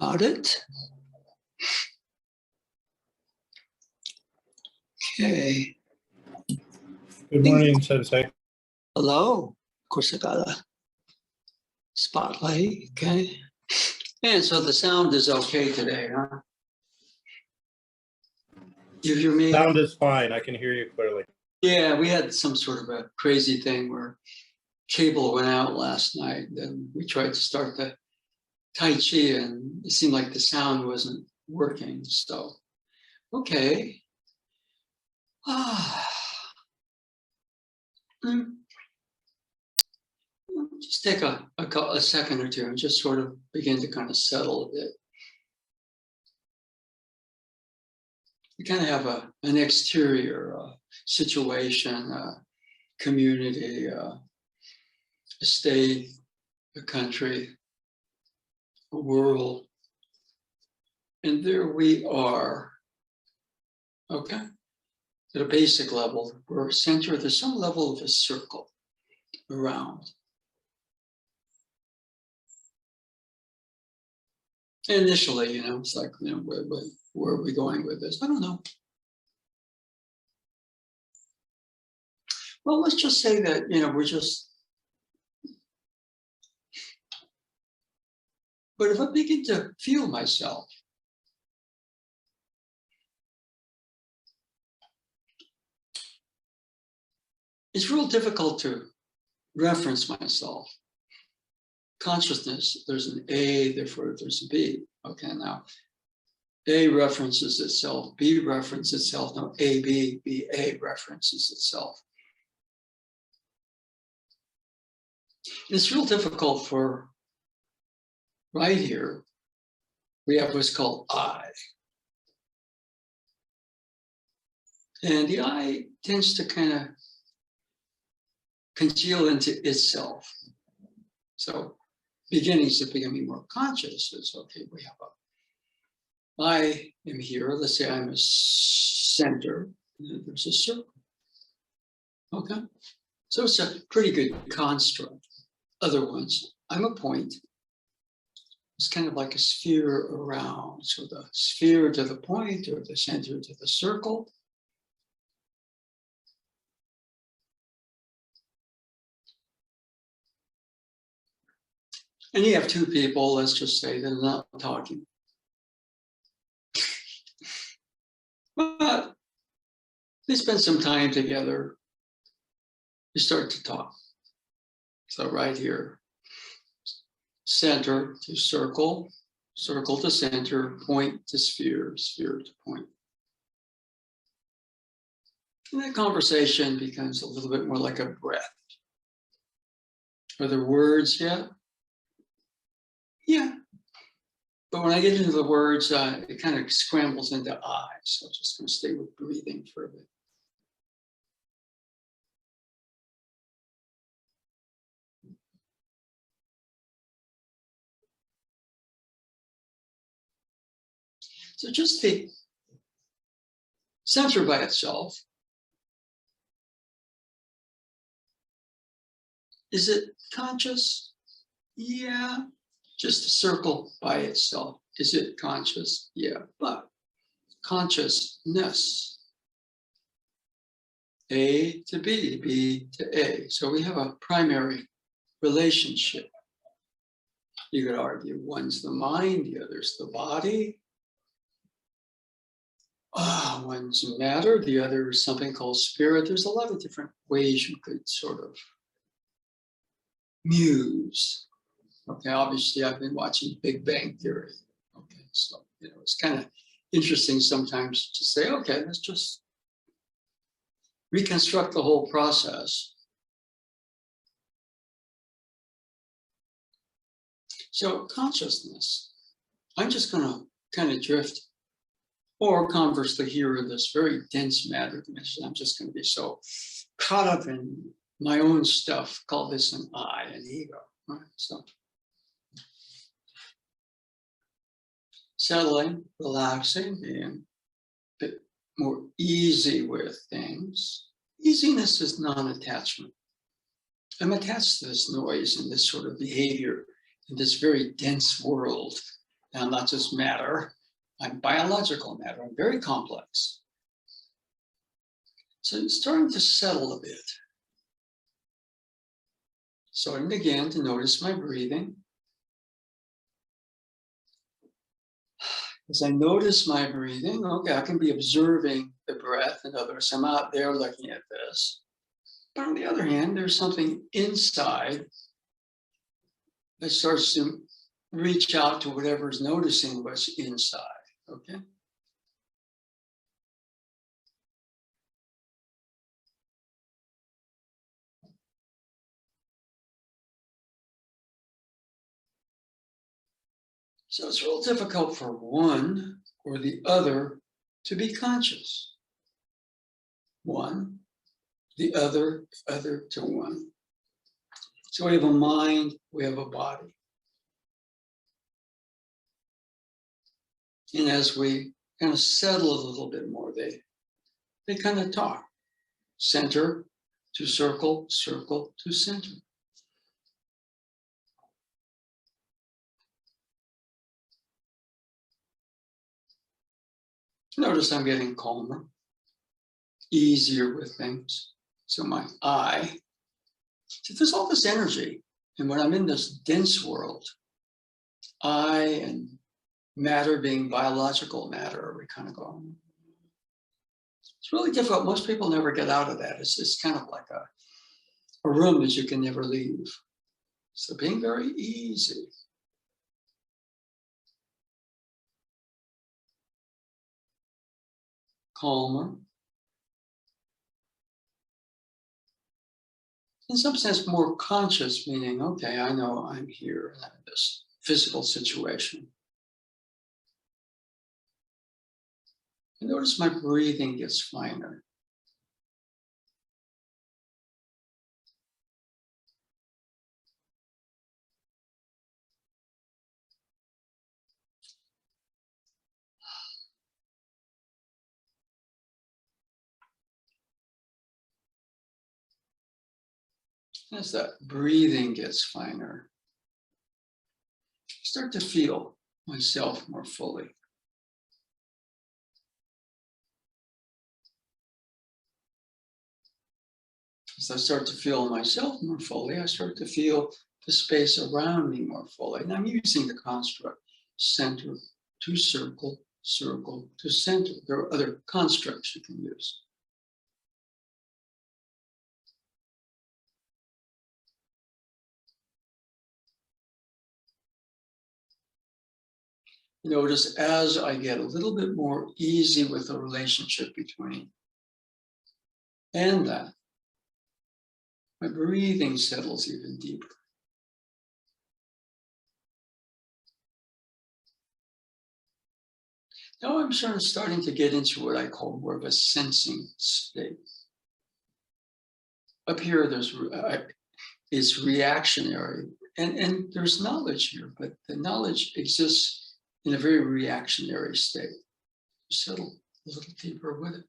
Got it? Okay. Good morning, Sensei. Hello. Of course, I got a spotlight. Okay. And so the sound is okay today, huh? You hear me? Sound is fine. I can hear you clearly. Yeah, we had some sort of a crazy thing where cable went out last night. And we tried to start the Tai Chi and it seemed like the sound wasn't working. So, okay. Just take a second or two and just sort of begin to kind of settle a bit. You kind of have an exterior situation, community, a state, a country, a world. And there we are, okay? At a basic level, we're centered, there's some level of a circle around. Initially, it's like, where are we going with this? I don't know. Well, let's just say that, we're just, but if I begin to feel myself, it's real difficult to reference myself. Consciousness, there's an A, therefore there's a B. Okay, now A references itself, B references itself, no, A, B, B, A references itself. It's real difficult for, right here, we have what's called I. And the I tends to kind of congeal into itself. So beginnings of becoming more conscious is, okay, we have I am here, let's say I'm a center, and there's a circle. Okay, so it's a pretty good construct. Other ones, I'm a point. It's kind of like a sphere around. So the sphere to the point or the center to the circle. And you have two people, let's just say they're not talking. But they spend some time together. You start to talk. So right here, center to circle, circle to center, point to sphere, sphere to point. And that conversation becomes a little bit more like a breath. Are there words yet? Yeah. But when I get into the words, it kind of scrambles into I. So I'm just going to stay with breathing for a bit. So just the center by itself. Is it conscious? Yeah. Just a circle by itself. Is it conscious? Yeah. But consciousness. A to B, B to A. So we have a primary relationship. You could argue one's the mind, the other's the body. One's matter, the other is something called spirit. There's a lot of different ways you could sort of muse. Okay, obviously I've been watching Big Bang Theory. Okay, so it's kind of interesting sometimes to say, okay, let's just reconstruct the whole process. So consciousness, I'm just going to kind of drift, or conversely here in this very dense matter dimension, I'm just going to be so caught up in my own stuff, call this an I, an ego, right? So settling, relaxing, being a bit more easy with things. Easiness is non-attachment. I'm attached to this noise and this sort of behavior in this very dense world Now, I'm not just matter, I'm biological matter, I'm very complex. So it's starting to settle a bit. Starting again to notice my breathing. As I notice my breathing, okay, I can be observing the breath. In other words, I'm out there looking at this. But on the other hand, there's something inside that starts to reach out to whatever's noticing what's inside, okay? So it's real difficult for one or the other to be conscious. One, the other to one. So we have a mind, we have a body. And as we kind of settle a little bit more, they kind of talk. Center to circle, circle to center. Notice I'm getting calmer, easier with things. So my I, so there's all this energy. And when I'm in this dense world, I and matter being biological matter, we kind of go, it's really difficult. Most people never get out of that. It's kind of like a room that you can never leave. So being very easy. Calmer. In some sense, more conscious, meaning, okay, I know I'm here in this physical situation. And notice my breathing gets finer. As that breathing gets finer, I start to feel myself more fully. As I start to feel myself more fully, I start to feel the space around me more fully. And I'm using the construct center to circle, circle to center. There are other constructs you can use. Notice as I get a little bit more easy with the relationship between and that, my breathing settles even deeper. Now I'm sort of starting to get into what I call more of a sensing state. Up here, it's reactionary, and there's knowledge here, but the knowledge exists in a very reactionary state. Settle a little deeper with it.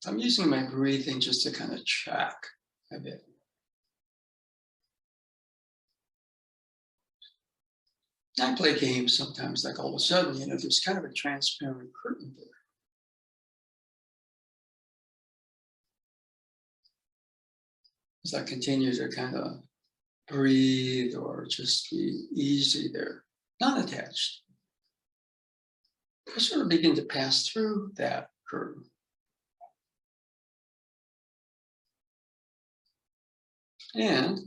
I'm using my breathing just to kind of track a bit. I play games sometimes, like all of a sudden, there's kind of a transparent curtain there. As I continue to kind of breathe or just be easy there, not attached, I sort of begin to pass through that curtain. And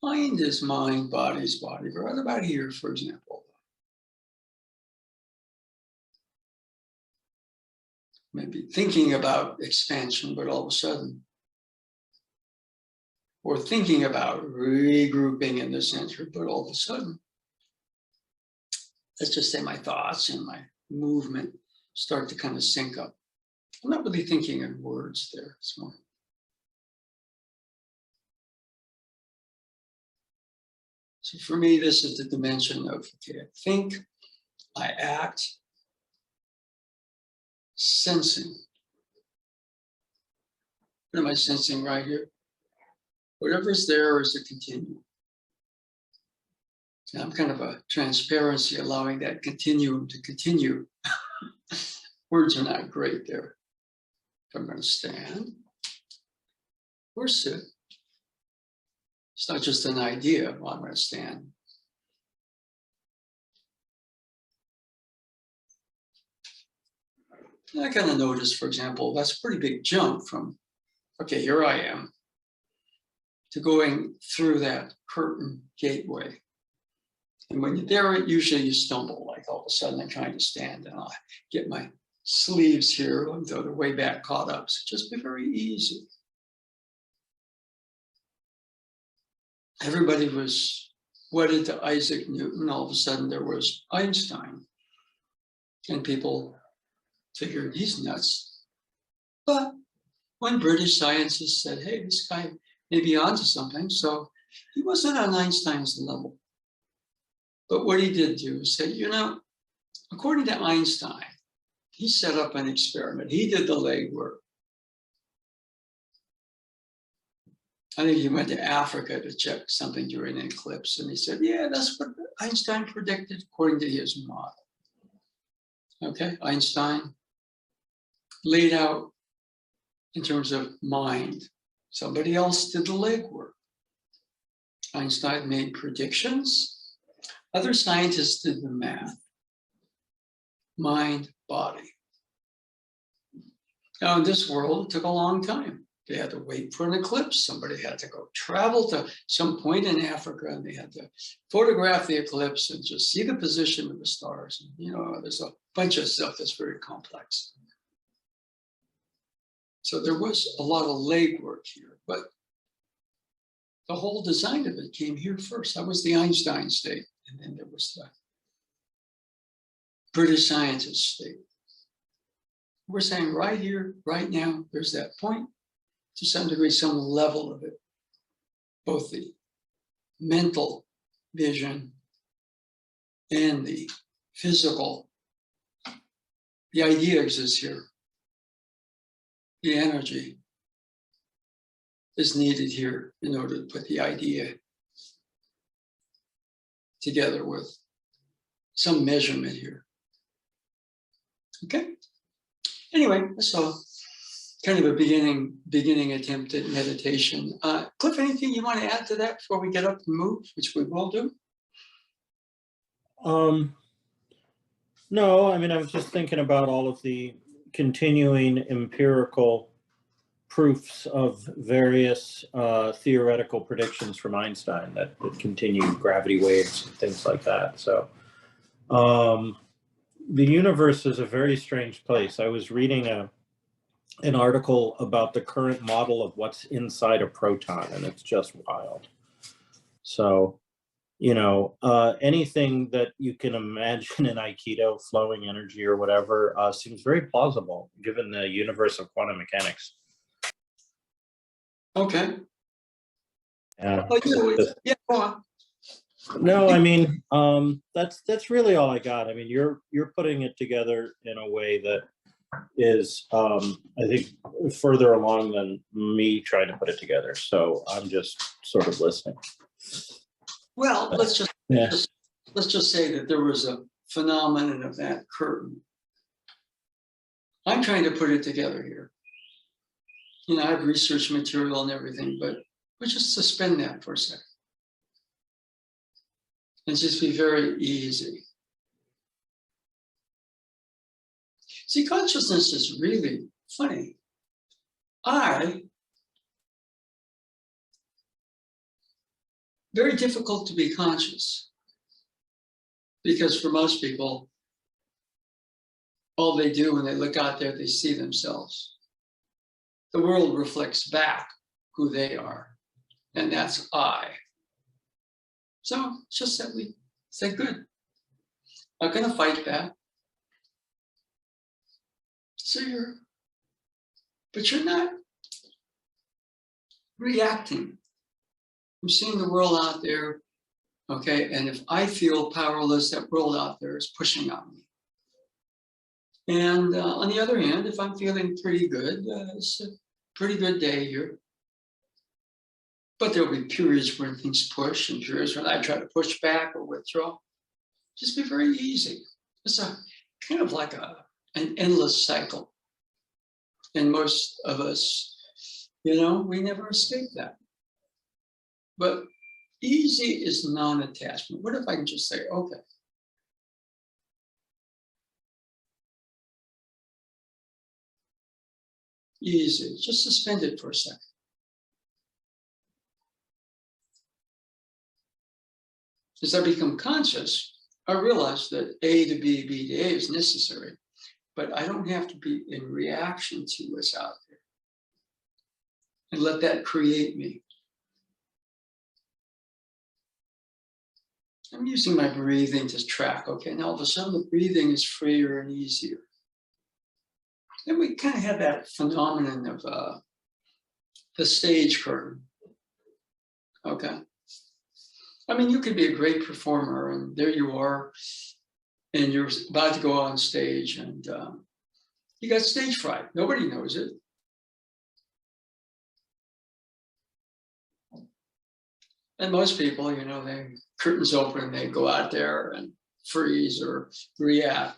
mind is mind, body is body. But what about here, for example? Maybe thinking about expansion, but all of a sudden, or thinking about regrouping in the center, but all of a sudden, let's just say my thoughts and my movement start to kind of sync up. I'm not really thinking in words there, it's more. So for me, this is the dimension of, okay, I think, I act, sensing, What am I sensing right here? Whatever's there is a continuum. And I'm kind of a transparency, allowing that continuum to continue. Words are not great there. If I'm going to stand or sit, it's not just an idea. Well, I'm going to stand. And I kind of noticed, for example, that's a pretty big jump from, okay, here I am, to going through that curtain gateway. And when you're there, usually you stumble, like all of a sudden I'm trying to stand and I get my sleeves here, though the way back caught up. So just be very easy. Everybody was wedded to Isaac Newton. All of a sudden there was Einstein. And people figured he's nuts. But when British scientists said, hey, this guy may be onto something, so he wasn't on Einstein's level. But what he did do is say, you know, according to Einstein, he set up an experiment. He did the legwork. I think he went to Africa to check something during an eclipse. And he said, yeah, that's what Einstein predicted according to his model. Okay, Einstein laid out in terms of mind. Somebody else did the legwork. Einstein made predictions. Other scientists did the math. Mind, body. Now in this world, it took a long time. They had to wait for an eclipse. Somebody had to go travel to some point in Africa, and they had to photograph the eclipse and just see the position of the stars. And, you know, there's a bunch of stuff that's very complex. So there was a lot of legwork here, but the whole design of it came here first. That was the Einstein state. And then there was the British scientist state. We're saying right here, right now, there's that point, to some degree, some level of it, both the mental vision and the physical. The idea exists here. The energy is needed here in order to put the idea together with some measurement here. Okay. Anyway, so kind of a beginning attempt at meditation. Cliff, anything you want to add to that before we get up and move, which we will do? No, I mean, I was just thinking about all of the continuing empirical proofs of various theoretical predictions from Einstein that continue gravity waves and things like that. So the universe is a very strange place. I was reading an article about the current model of what's inside a proton, and it's just wild. So, you know, anything that you can imagine in Aikido, flowing energy or whatever, seems very plausible given the universe of quantum mechanics. Okay. Yeah. Yeah, go on. No, I mean, that's really all I got. I mean, you're putting it together in a way that is, I think, further along than me trying to put it together. So I'm just sort of listening. Well, let's just say that there was a phenomenon of that curtain. I'm trying to put it together here. You know, I have research material and everything, but we'll just suspend that for a second. And just be very easy. See, consciousness is really funny. Very difficult to be conscious, because for most people, all they do when they look out there, they see themselves. The world reflects back who they are, and that's I. So it's just that we say, good, not gonna fight that. So but you're not reacting. I'm seeing the world out there, okay? And if I feel powerless, that world out there is pushing on me. And on the other hand, if I'm feeling pretty good, it's pretty good day here. But there'll be periods when things push and periods when I try to push back or withdraw. Just be very easy. It's a kind of like an endless cycle. And most of us, we never escape that. But easy is non-attachment. What if I can just say, okay, easy, just suspend it for a second. As I become conscious, I realize that A to B, B to A is necessary, but I don't have to be in reaction to what's out there and let that create me. I'm using my breathing to track. Okay, now all of a sudden the breathing is freer and easier. And we kind of have that phenomenon of the stage curtain. Okay. I mean, you could be a great performer and there you are, and you're about to go on stage and you got stage fright. Nobody knows it. And most people, they curtains open, they go out there and freeze or react.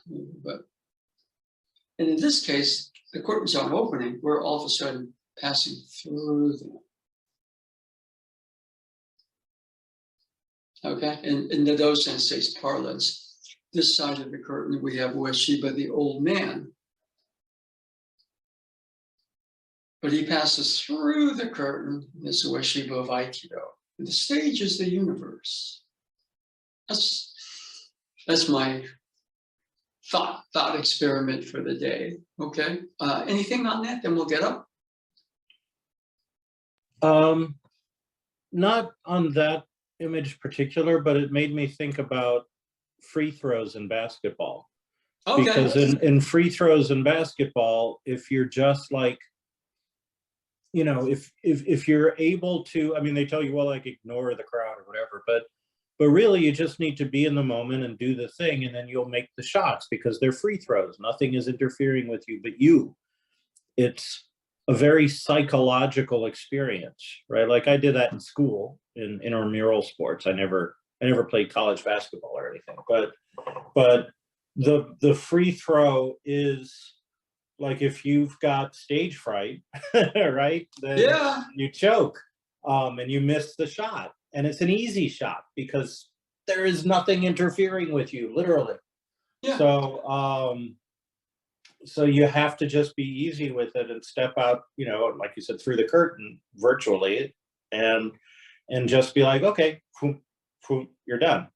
And in this case, the curtains aren't opening. We're all of a sudden passing through them. Okay, and in the Do-sensei's parlance, this side of the curtain, we have Ueshiba, the old man. But he passes through the curtain, this Ueshiba of Aikido. And the stage is the universe. That's my thought experiment for the day. Okay, anything on that? Then we'll get up. Not on that image particular, but it made me think about free throws in basketball. Okay. Because in free throws in basketball, if you're just like, if you're able to, I mean, they tell you, well, like ignore the crowd or whatever, but really you just need to be in the moment and do the thing, and then you'll make the shots because they're free throws. Nothing is interfering with you but you. It's a very psychological experience, right? Like I did that in school in intramural sports. I never played college basketball or anything, but the free throw is like if you've got stage fright, right? Then you choke and you miss the shot. And it's an easy shot because there is nothing interfering with you, literally. Yeah. So you have to just be easy with it and step out, like you said, through the curtain virtually and just be like, okay, you're done,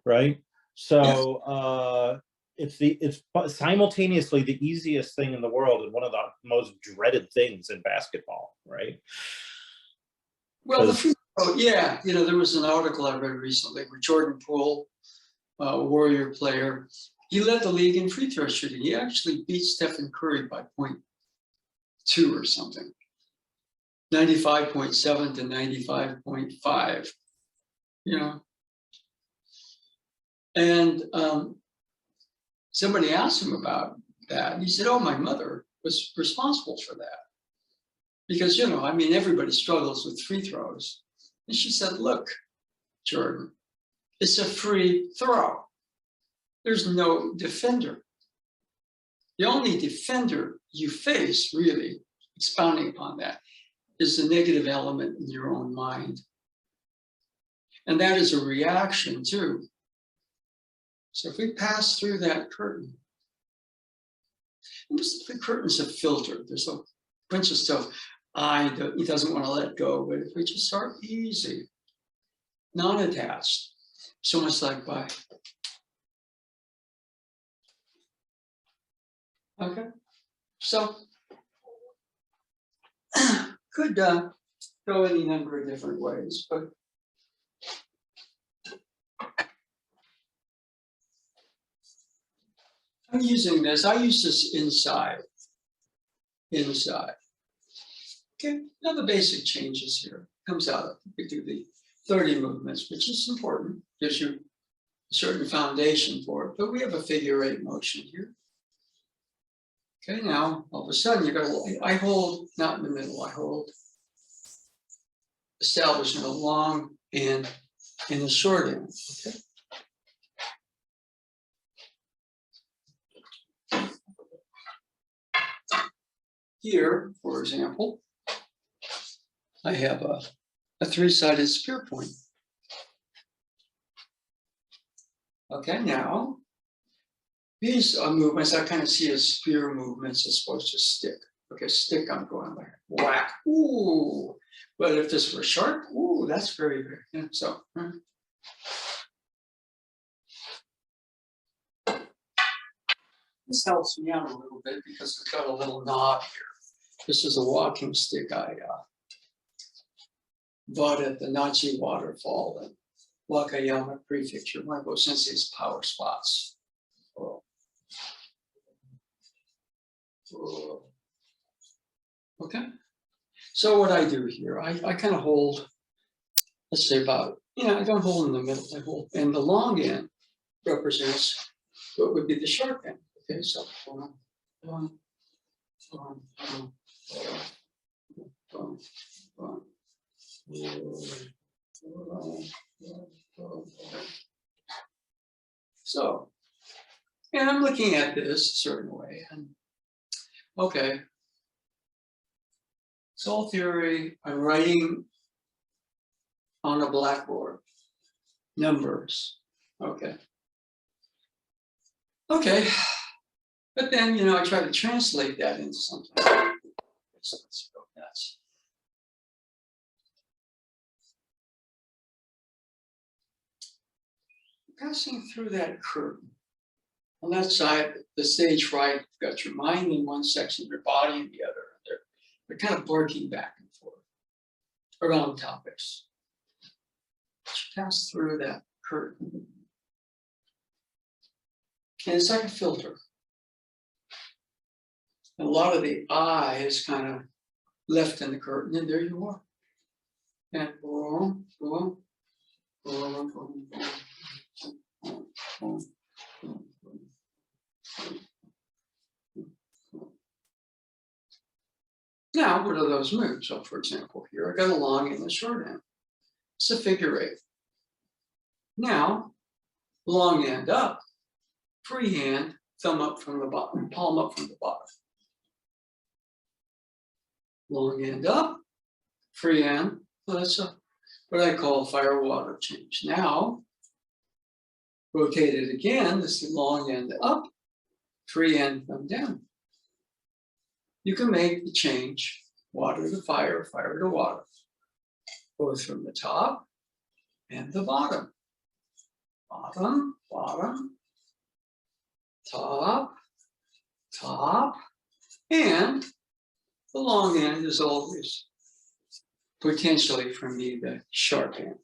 right? So it's simultaneously the easiest thing in the world and one of the most dreaded things in basketball, right? Well, there was an article I read recently where Jordan Poole, a Warrior player, he led the league in free throw shooting. He actually beat Stephen Curry by 0.2 or something, 95.7 to 95.5. And somebody asked him about that. And he said, oh, my mother was responsible for that. Because, everybody struggles with free throws. And she said, look, Jordan, it's a free throw. There's no defender. The only defender you face, really, expounding upon that, is the negative element in your own mind. And that is a reaction too. So if we pass through that curtain, the curtain's a filter. There's a bunch of stuff he doesn't want to let go, but if we just start easy, non-attached, so much like by. Okay, so could go any number of different ways, but I'm using this. I use this inside. Okay, now the basic changes here. Comes out. We do the 30 movements, which is important. Gives you a certain foundation for it. But we have a figure 8 motion here. Okay, now all of a sudden you got to, I hold not in the middle, I hold establishing a long end and a short end. Okay. Here, for example, I have a three-sided spear point. Okay, now these are movements I kind of see as spear movements as opposed to stick. Okay, stick, I'm going like whack, ooh. But if this were sharp, ooh, that's very, very, yeah, so. This helps me out a little bit because it's got a little knob here. This is a walking stick I bought at the Nachi waterfall in Wakayama Prefecture, one of Sensei's power spots. Oh. Oh. Okay, so what I do here, I kind of hold, let's say about, I don't hold in the middle, I hold, and the long end represents what would be the sharp end. Okay, so so, and I'm looking at this a certain way, and okay, soul theory, I'm writing on a blackboard, numbers, okay. Okay, but then, I try to translate that into something. So let's go nuts. Passing through that curtain. On that side, the stage right, you've got your mind in one section, your body in the other. They're kind of barking back and forth around topics. Pass through that curtain. And it's like a filter. And a lot of the I is kind of left in the curtain, and there you are. And boom, boom, boom, boom, boom, boom, boom. Now, what are those moves? So, for example, here I got a long and a short end. It's a figure eight. Now, long end up, free hand, thumb up from the bottom, palm up from the bottom. Long end up, free hand. Well, that's what I call fire water change. Now, rotate it again. This is long end up, free hand, thumb down. You can make the change, water to fire, fire to water, both from the top and the bottom. Bottom, bottom, top, top, and the long end is always potentially for me the sharp end.